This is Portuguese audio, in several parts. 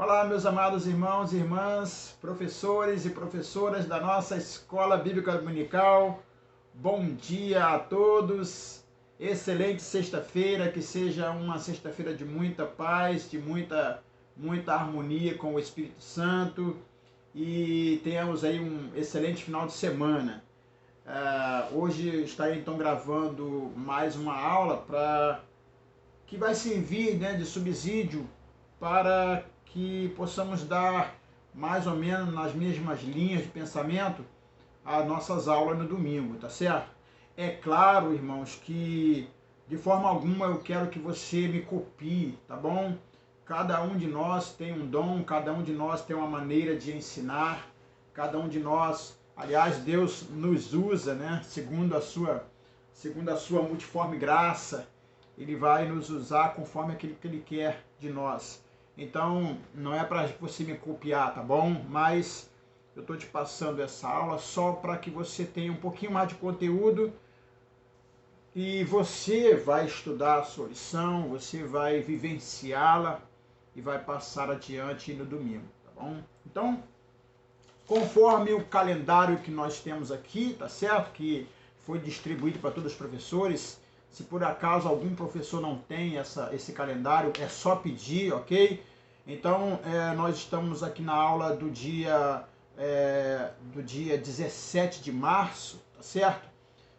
Olá, meus amados irmãos e irmãs, professores e professoras da nossa Escola Bíblica Dominical. Bom dia a todos. Excelente sexta-feira, que seja uma sexta-feira de muita paz, de muita harmonia com o Espírito Santo e tenhamos aí um excelente final de semana. Hoje estarei então gravando mais uma aula que vai servir, de subsídio para que possamos dar mais ou menos nas mesmas linhas de pensamento as nossas aulas no domingo, tá certo? É claro, irmãos, que de forma alguma eu quero que você me copie, tá bom? Cada um de nós tem um dom, cada um de nós tem uma maneira de ensinar, cada um de nós, aliás, Deus nos usa, segundo a sua multiforme graça, Ele vai nos usar conforme aquilo que Ele quer de nós. Então, não é para você me copiar, tá bom? Mas eu estou te passando essa aula só para que você tenha um pouquinho mais de conteúdo e você vai estudar a sua lição, você vai vivenciá-la e vai passar adiante no domingo, tá bom? Então, conforme o calendário que nós temos aqui, tá certo? Que foi distribuído para todos os professores. Se por acaso algum professor não tem esse calendário, é só pedir, ok? Então, nós estamos aqui na aula do dia 17 de março, tá certo?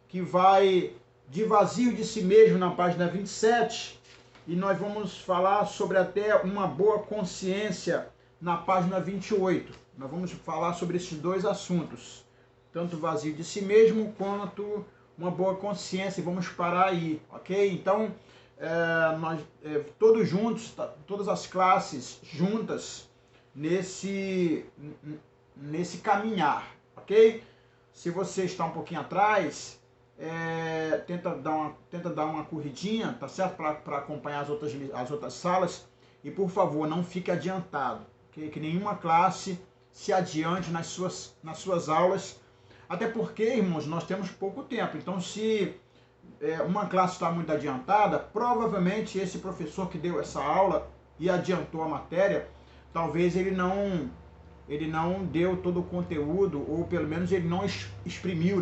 Que vai de vazio de si mesmo na página 27, e nós vamos falar sobre até uma boa consciência na página 28. Nós vamos falar sobre esses dois assuntos, tanto vazio de si mesmo quanto uma boa consciência, e vamos parar aí, ok? Então, nós todos juntos, todas as classes juntas nesse caminhar, ok? Se você está um pouquinho atrás, tenta dar uma corridinha, tá certo? Para acompanhar as outras salas, e por favor, não fique adiantado, ok? Que nenhuma classe se adiante nas suas aulas, até porque, irmãos, nós temos pouco tempo. Então, se uma classe está muito adiantada, provavelmente esse professor que deu essa aula e adiantou a matéria, talvez ele não deu todo o conteúdo, ou pelo menos ele não exprimiu,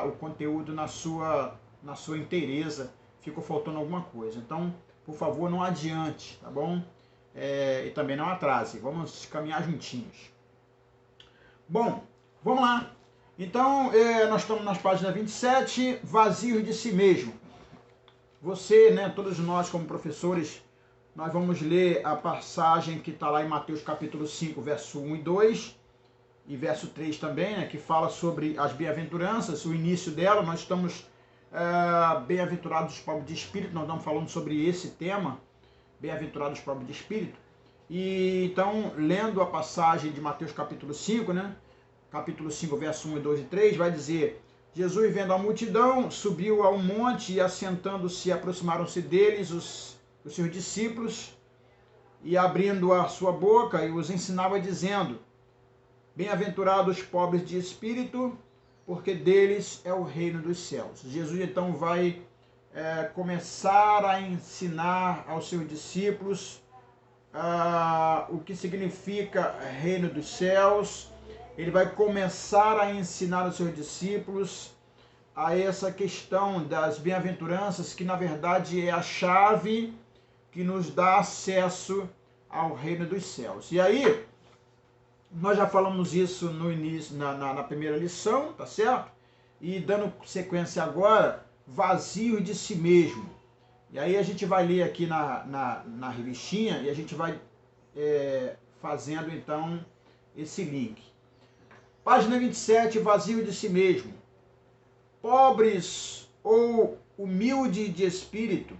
o conteúdo na sua inteireza, ficou faltando alguma coisa. Então, por favor, não adiante, tá bom? E também não atrase, vamos caminhar juntinhos. Bom, vamos lá. Então, nós estamos nas páginas 27, vazio de si mesmo. Você, todos nós como professores, nós vamos ler a passagem que está lá em Mateus capítulo 5, verso 1 e 2, e verso 3 também, que fala sobre as bem-aventuranças, o início dela. Nós estamos bem-aventurados os pobres de espírito, nós estamos falando sobre esse tema, bem-aventurados os pobres de espírito. E então, lendo a passagem de Mateus capítulo 5, capítulo 5, verso 1 e 2 e 3, vai dizer: Jesus, vendo a multidão, subiu a um monte e, assentando-se, aproximaram-se deles os seus discípulos, e abrindo a sua boca, e os ensinava, dizendo: Bem-aventurados os pobres de espírito, porque deles é o reino dos céus. Jesus então vai começar a ensinar aos seus discípulos o que significa reino dos céus. Ele vai começar a ensinar aos seus discípulos a essa questão das bem-aventuranças, que na verdade é a chave que nos dá acesso ao reino dos céus. E aí, nós já falamos isso no início, na primeira lição, tá certo? E dando sequência agora, vazio de si mesmo. E aí a gente vai ler aqui na revistinha e a gente vai fazendo então esse link. Página 27, vazio de si mesmo. Pobres ou humilde de espírito,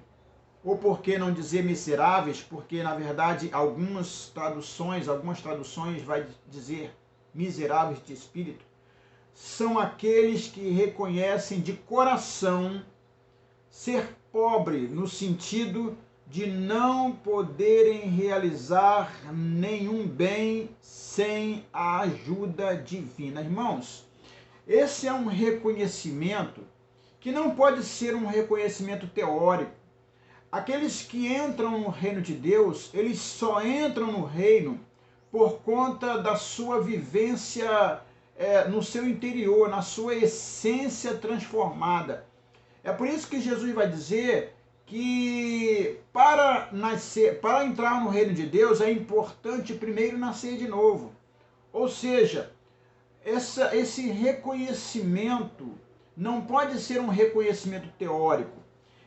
ou por que não dizer miseráveis, porque na verdade algumas traduções vai dizer miseráveis de espírito, são aqueles que reconhecem de coração ser pobre no sentido de não poderem realizar nenhum bem sem a ajuda divina. Irmãos, esse é um reconhecimento que não pode ser um reconhecimento teórico. aqueles que entram no reino de Deus, eles só entram no reino por conta da sua vivência no seu interior, na sua essência transformada. É por isso que Jesus vai dizer que para entrar no reino de Deus é importante primeiro nascer de novo. Ou seja, esse reconhecimento não pode ser um reconhecimento teórico.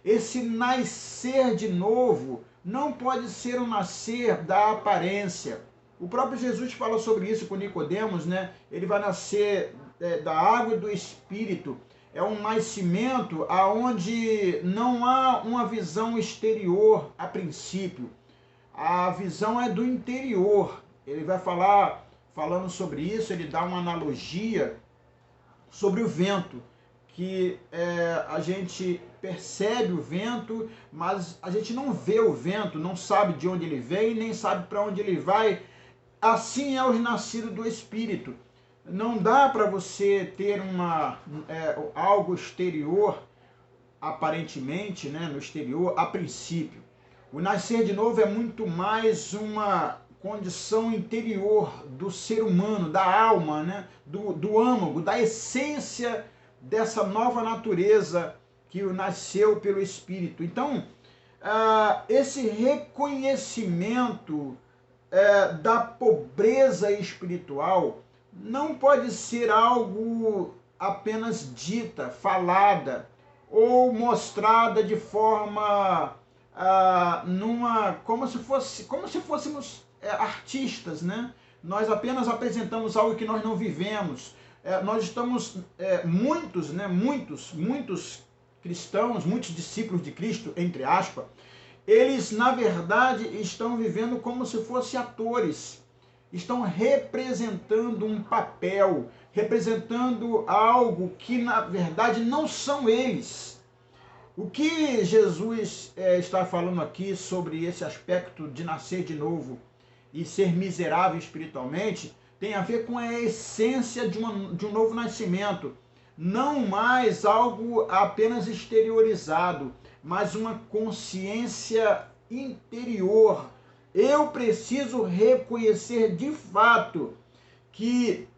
Esse nascer de novo não pode ser um nascer da aparência. O próprio Jesus fala sobre isso com Nicodemos, né? Ele vai nascer da água e do Espírito. É um nascimento aonde não há uma visão exterior a princípio. A visão é do interior. Ele vai falando sobre isso, ele dá uma analogia sobre o vento, que a gente percebe o vento, mas a gente não vê o vento, não sabe de onde ele vem, nem sabe para onde ele vai. Assim é os nascidos do Espírito. Não dá para você ter algo exterior, aparentemente, né, no exterior, a princípio. O nascer de novo é muito mais uma condição interior do ser humano, da alma, né, do âmago, da essência dessa nova natureza que nasceu pelo Espírito. Então, esse reconhecimento da pobreza espiritual não pode ser algo apenas dita, falada ou mostrada de forma como se fôssemos artistas, né? Nós apenas apresentamos algo que nós não vivemos. Nós estamos muitos cristãos, muitos discípulos de Cristo, entre aspas, eles na verdade estão vivendo como se fossem atores. Estão representando um papel, representando algo que na verdade não são eles. O que Jesus está falando aqui sobre esse aspecto de nascer de novo e ser miserável espiritualmente tem a ver com a essência de um novo nascimento. Não mais algo apenas exteriorizado, mas uma consciência interior. Eu preciso reconhecer de fato que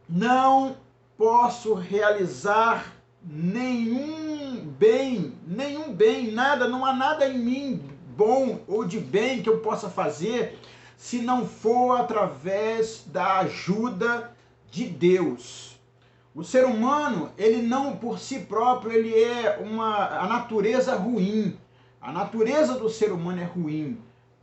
não posso realizar nenhum bem, nada, não há nada em mim bom ou de bem que eu possa fazer se não for através da ajuda de Deus. O ser humano, ele não por si próprio, ele é a natureza ruim. A natureza do ser humano é ruim,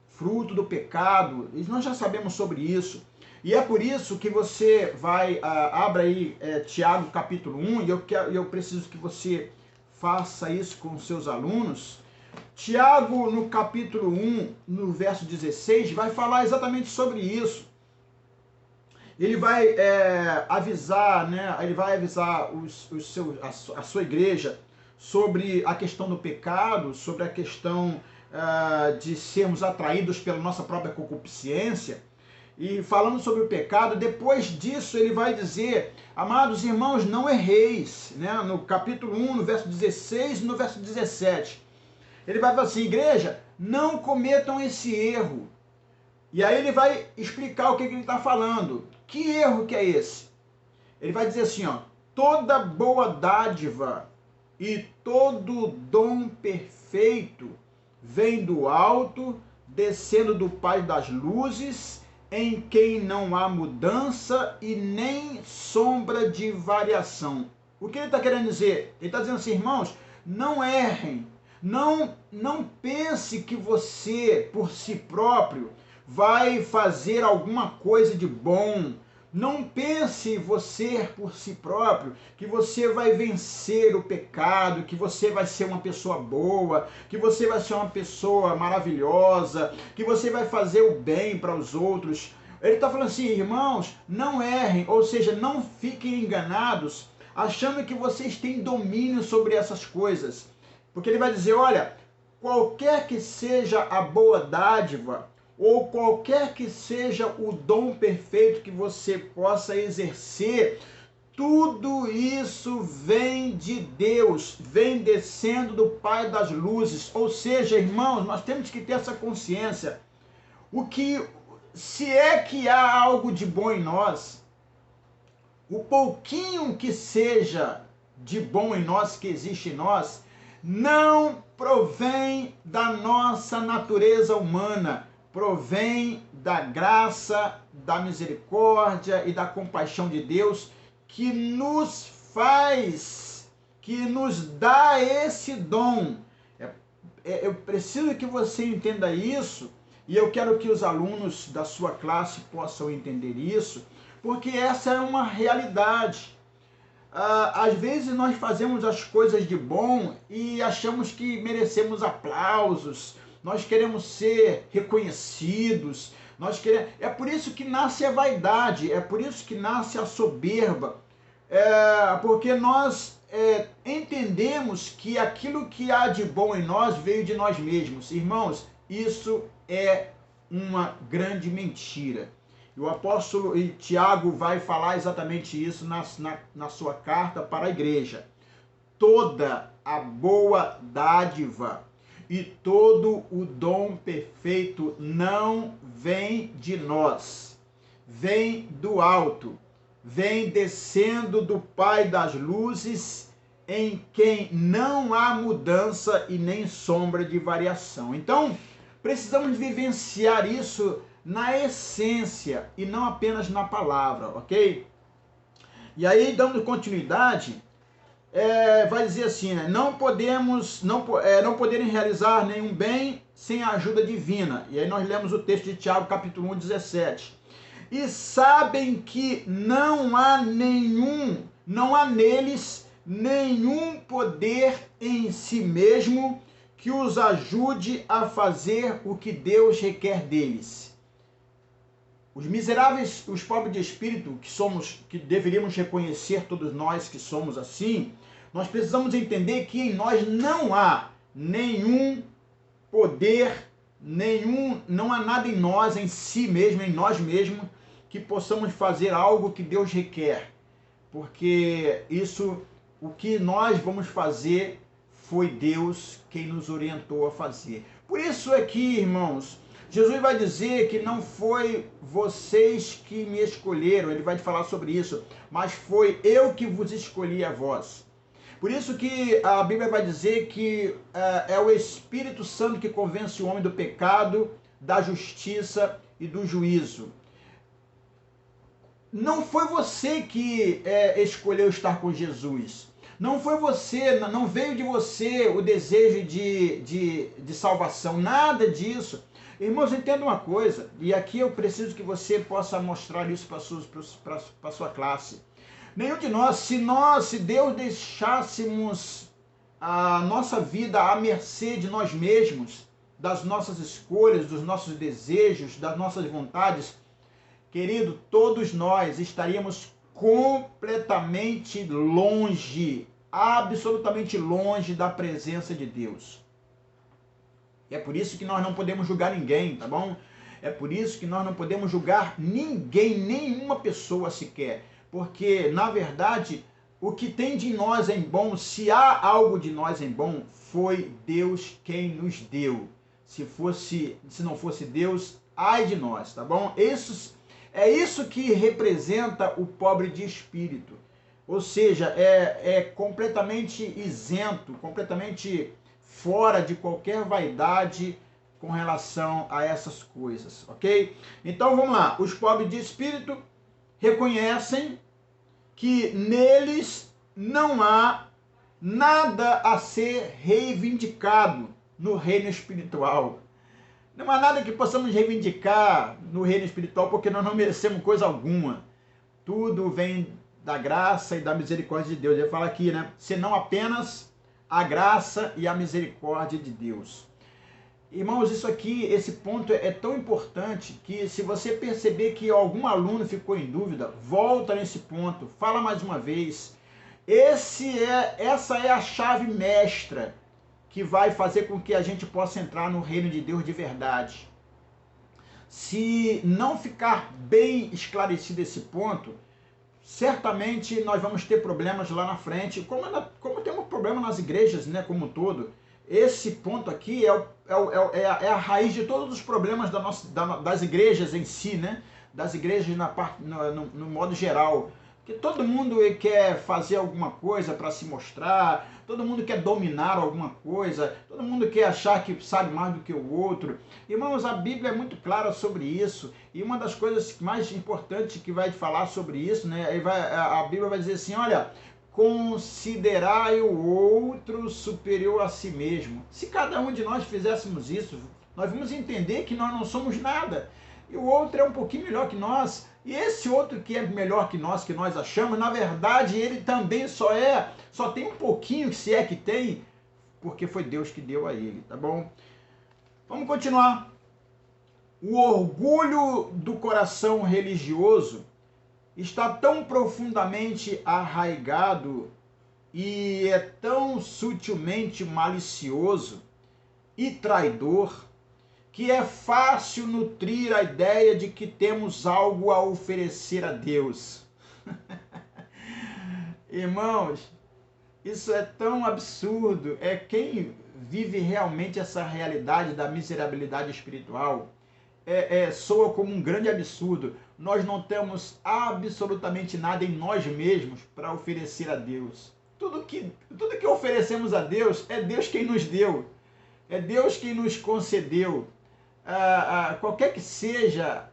fruto do pecado, e nós já sabemos sobre isso. E é por isso que você abra aí Tiago capítulo 1, e eu preciso que você faça isso com seus alunos. Tiago, no capítulo 1, no verso 16, vai falar exatamente sobre isso. Ele vai avisar, né? Ele vai avisar a sua igreja sobre a questão do pecado, sobre a questão de sermos atraídos pela nossa própria concupiscência. E falando sobre o pecado, depois disso ele vai dizer: amados irmãos, não erreis, né? No capítulo 1, no verso 16 e no verso 17. Ele vai falar assim: igreja, não cometam esse erro. E aí ele vai explicar o que ele está falando. Que erro que é esse? Ele vai dizer assim, toda boa dádiva e todo dom perfeito vem do alto, descendo do Pai das luzes, em quem não há mudança e nem sombra de variação. O que ele está querendo dizer? Ele está dizendo assim, irmãos, não errem, não pense que você, por si próprio, vai fazer alguma coisa de bom. Não pense você por si próprio que você vai vencer o pecado, que você vai ser uma pessoa boa, que você vai ser uma pessoa maravilhosa, que você vai fazer o bem para os outros. Ele está falando assim, irmãos, não errem, ou seja, não fiquem enganados, achando que vocês têm domínio sobre essas coisas. Porque ele vai dizer, olha, qualquer que seja a boa dádiva, ou qualquer que seja o dom perfeito que você possa exercer, Tudo isso vem de Deus, vem descendo do Pai das luzes. Ou seja, irmãos, nós temos que ter essa consciência. Se é que há algo de bom em nós, o pouquinho que seja de bom em nós, que existe em nós, não provém da nossa natureza humana, provém da graça, da misericórdia e da compaixão de Deus, que nos faz, que nos dá esse dom. Eu preciso que você entenda isso, e eu quero que os alunos da sua classe possam entender isso, porque essa é uma realidade. Às vezes nós fazemos as coisas de bom e achamos que merecemos aplausos, nós queremos ser reconhecidos, é por isso que nasce a vaidade, é por isso que nasce a soberba, porque nós entendemos que aquilo que há de bom em nós veio de nós mesmos. Irmãos, isso é uma grande mentira. E o apóstolo Tiago vai falar exatamente isso na sua carta para a igreja. Toda a boa dádiva e todo o dom perfeito não vem de nós, vem do alto, vem descendo do Pai das luzes, em quem não há mudança e nem sombra de variação. Então, precisamos vivenciar isso na essência e não apenas na palavra, ok? E aí, dando continuidade, vai dizer assim, né? Não poderem realizar nenhum bem sem a ajuda divina. E aí nós lemos o texto de Tiago, capítulo 1, 17. E sabem que não há neles nenhum poder em si mesmo que os ajude a fazer o que Deus requer deles. Os miseráveis, os pobres de espírito, que deveríamos reconhecer todos nós que somos assim, nós precisamos entender que em nós não há nenhum poder, não há nada em nós, em si mesmo, em nós mesmos, que possamos fazer algo que Deus requer. Porque o que nós vamos fazer, foi Deus quem nos orientou a fazer. Por isso aqui, irmãos, Jesus vai dizer que não foi vocês que me escolheram, ele vai falar sobre isso, mas foi eu que vos escolhi a vós. Por isso que a Bíblia vai dizer que é o Espírito Santo que convence o homem do pecado, da justiça e do juízo. Não foi você que escolheu estar com Jesus. Não foi você, não veio de você o desejo de salvação, nada disso. Irmãos, entenda uma coisa, e aqui eu preciso que você possa mostrar isso para a sua classe. Nenhum de nós, se Deus deixássemos a nossa vida à mercê de nós mesmos, das nossas escolhas, dos nossos desejos, das nossas vontades, querido, todos nós estaríamos completamente longe, absolutamente longe da presença de Deus. É por isso que nós não podemos julgar ninguém, tá bom? É por isso que nós não podemos julgar ninguém, nenhuma pessoa sequer. Porque, na verdade, o que tem de nós em bom, se há algo de nós em bom, foi Deus quem nos deu. Se não fosse Deus, ai de nós, tá bom? É isso que representa o pobre de espírito. Ou seja, é completamente isento, completamente fora de qualquer vaidade com relação a essas coisas, ok? Então vamos lá, os pobres de espírito reconhecem que neles não há nada a ser reivindicado no reino espiritual. Não há nada que possamos reivindicar no reino espiritual, porque nós não merecemos coisa alguma. Tudo vem da graça e da misericórdia de Deus. Ele fala aqui, né? Senão apenas a graça e a misericórdia de Deus. Irmãos, esse ponto é tão importante que se você perceber que algum aluno ficou em dúvida, volta nesse ponto, fala mais uma vez. Essa é a chave mestra que vai fazer com que a gente possa entrar no reino de Deus de verdade. Se não ficar bem esclarecido esse ponto, certamente nós vamos ter problemas lá na frente, como temos problema nas igrejas, né, como um todo. Esse ponto aqui é a raiz de todos os problemas das igrejas em si, né? Das igrejas no modo geral. Porque todo mundo quer fazer alguma coisa para se mostrar, todo mundo quer dominar alguma coisa, todo mundo quer achar que sabe mais do que o outro. Irmãos, a Bíblia é muito clara sobre isso, e uma das coisas mais importantes que vai falar sobre isso, né? A Bíblia vai dizer assim, olha, considerai o outro superior a si mesmo. Se cada um de nós fizéssemos isso, nós vamos entender que nós não somos nada, e o outro é um pouquinho melhor que nós, e esse outro que é melhor que nós achamos, na verdade, ele também só tem um pouquinho, se é que tem, porque foi Deus que deu a ele, tá bom? Vamos continuar. O orgulho do coração religioso está tão profundamente arraigado e é tão sutilmente malicioso e traidor que é fácil nutrir a ideia de que temos algo a oferecer a Deus. Irmãos, isso é tão absurdo. É quem vive realmente essa realidade da miserabilidade espiritual. Soa como um grande absurdo. Nós não temos absolutamente nada em nós mesmos para oferecer a Deus. Tudo que oferecemos a Deus, é Deus quem nos deu. É Deus quem nos concedeu. Qualquer que seja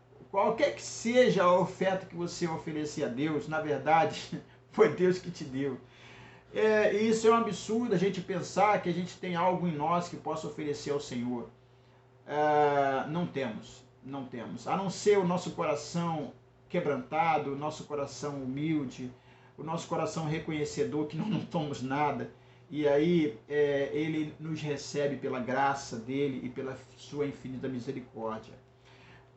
a oferta que você oferecer a Deus, na verdade, foi Deus que te deu. Isso é um absurdo, a gente pensar que a gente tem algo em nós que possa oferecer ao Senhor. Não temos. A não ser o nosso coração quebrantado, o nosso coração humilde, o nosso coração reconhecedor que nós não somos nada. E aí ele nos recebe pela graça dele e pela sua infinita misericórdia.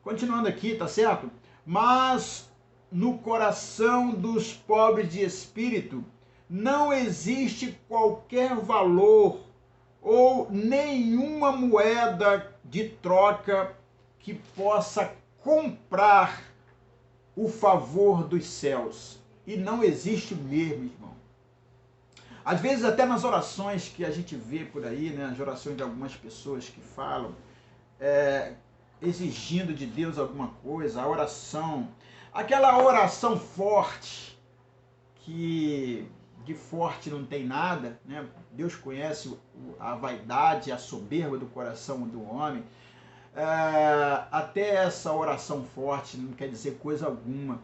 Continuando aqui, tá certo? Mas no coração dos pobres de espírito não existe qualquer valor ou nenhuma moeda de troca que possa comprar o favor dos céus. E não existe mesmo, irmão. Às vezes até nas orações que a gente vê por aí, né, as orações de algumas pessoas que falam, exigindo de Deus alguma coisa, a oração, aquela oração forte, que de forte não tem nada, né? Deus conhece a vaidade, a soberba do coração do homem. Até essa oração forte não quer dizer coisa alguma,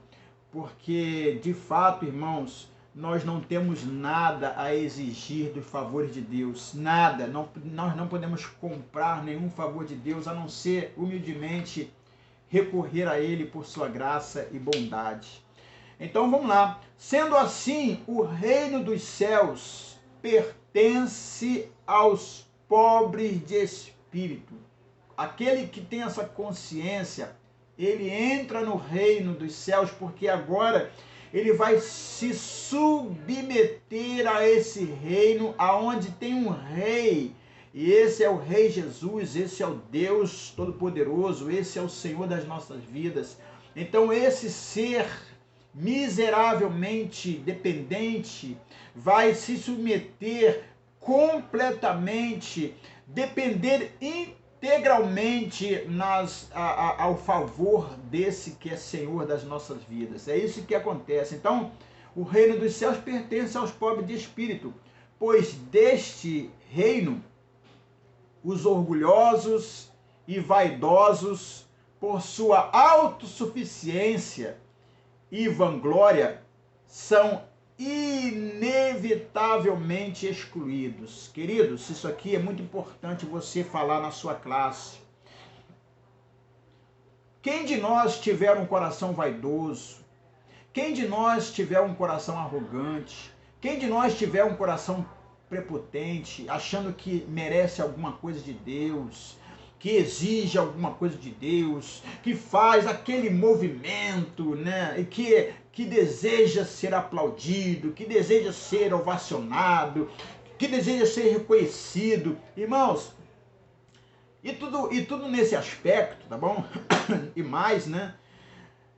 porque de fato, irmãos, nós não temos nada a exigir dos favores de Deus, nada, nós não podemos comprar nenhum favor de Deus, a não ser humildemente recorrer a Ele por sua graça e bondade. Então vamos lá, sendo assim, o reino dos céus pertence aos pobres de espírito. Aquele que tem essa consciência, ele entra no reino dos céus, porque agora ele vai se submeter a esse reino, aonde tem um rei, e esse é o Rei Jesus, esse é o Deus Todo-Poderoso, esse é o Senhor das nossas vidas. Então esse ser miseravelmente dependente vai se submeter completamente, depender integralmente ao favor desse que é Senhor das nossas vidas. É isso que acontece. Então, o reino dos céus pertence aos pobres de espírito, pois deste reino os orgulhosos e vaidosos, por sua autossuficiência e vanglória, são inevitavelmente excluídos. Queridos, isso aqui é muito importante você falar na sua classe. Quem de nós tiver um coração vaidoso? Quem de nós tiver um coração arrogante? Quem de nós tiver um coração prepotente, achando que merece alguma coisa de Deus, que exige alguma coisa de Deus, que faz aquele movimento, né? E que deseja ser aplaudido, que deseja ser ovacionado, que deseja ser reconhecido. Irmãos, e tudo nesse aspecto, tá bom? E mais, né?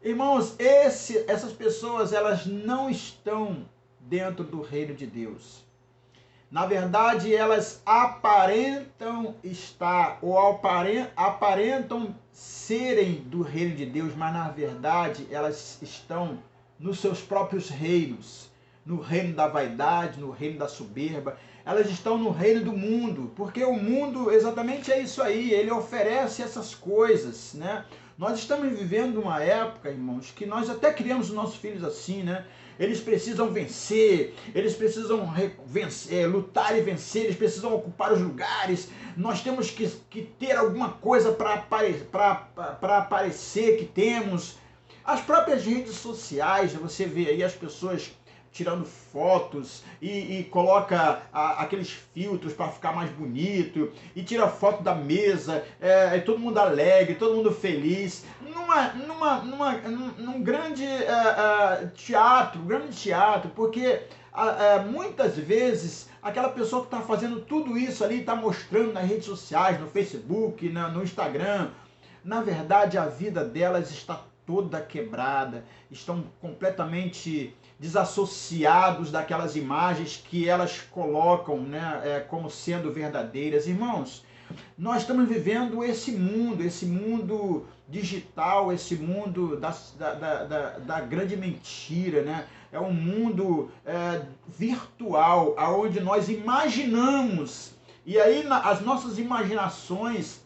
Irmãos, essas pessoas, elas não estão dentro do reino de Deus. Na verdade, elas aparentam estar, ou aparentam serem do reino de Deus, mas na verdade elas estão nos seus próprios reinos, no reino da vaidade, no reino da soberba. Elas estão no reino do mundo, porque o mundo exatamente é isso aí, ele oferece essas coisas, né? Nós estamos vivendo uma época, irmãos, que nós até criamos os nossos filhos assim, né? Eles precisam vencer, eles precisam lutar e vencer, eles precisam ocupar os lugares. Nós temos que ter alguma coisa para aparecer que temos. As próprias redes sociais, você vê aí as pessoas tirando fotos e coloca aqueles filtros para ficar mais bonito e tira foto da mesa, todo mundo alegre, todo mundo feliz, num grande teatro, porque muitas vezes aquela pessoa que está fazendo tudo isso ali, está mostrando nas redes sociais, no Facebook, no Instagram, na verdade a vida delas está toda quebrada, estão completamente desassociados daquelas imagens que elas colocam, né, como sendo verdadeiras. Irmãos, nós estamos vivendo esse mundo digital, esse mundo da grande mentira, né? É um mundo virtual, onde nós imaginamos, e aí as nossas imaginações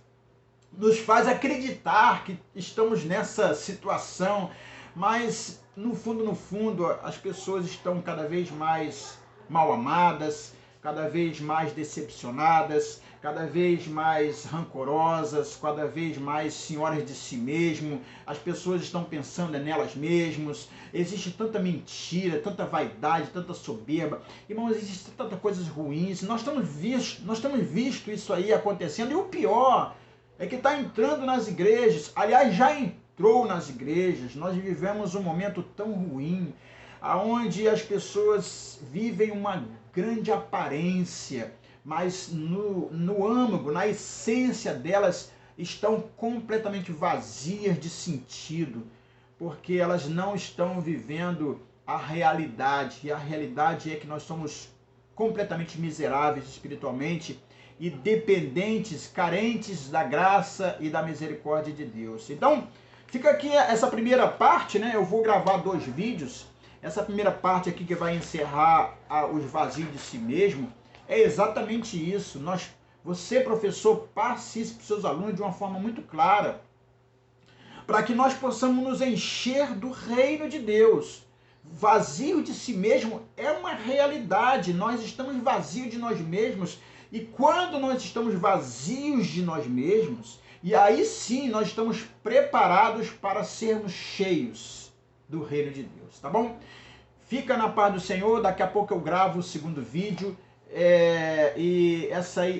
nos faz acreditar que estamos nessa situação, mas no fundo, as pessoas estão cada vez mais mal amadas, cada vez mais decepcionadas, cada vez mais rancorosas, cada vez mais senhoras de si mesmo. As pessoas estão pensando nelas mesmas. Existe tanta mentira, tanta vaidade, tanta soberba. Irmãos, existe tanta coisas ruins. Nós temos visto isso aí acontecendo. E o pior é que está entrando nas igrejas. Aliás, já entrou nas igrejas. Nós vivemos um momento tão ruim, onde as pessoas vivem uma grande aparência, mas no âmago, na essência delas, estão completamente vazias de sentido, porque elas não estão vivendo a realidade. E a realidade é que nós somos completamente miseráveis espiritualmente e dependentes, carentes da graça e da misericórdia de Deus. Então, fica aqui essa primeira parte, né? Eu vou gravar 2 vídeos. Essa primeira parte aqui que vai encerrar os vazios de si mesmo é exatamente isso. Você, professor, passe isso para os seus alunos de uma forma muito clara, para que nós possamos nos encher do reino de Deus. Vazio de si mesmo é uma realidade. Nós estamos vazios de nós mesmos. E quando nós estamos vazios de nós mesmos, e aí sim nós estamos preparados para sermos cheios do reino de Deus, tá bom? Fica na paz do Senhor, daqui a pouco eu gravo o 2º vídeo, e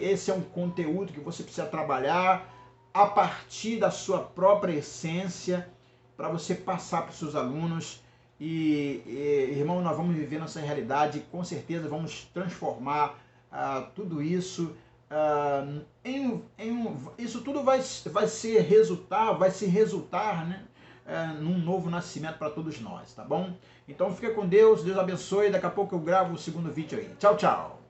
esse é um conteúdo que você precisa trabalhar a partir da sua própria essência, para você passar para os seus alunos. Irmão, nós vamos viver nossa realidade, com certeza vamos transformar tudo isso isso tudo vai se resultar, né, num novo nascimento para todos nós, tá bom? Então fica com Deus, Deus abençoe, daqui a pouco eu gravo o 2º vídeo aí. Tchau, tchau!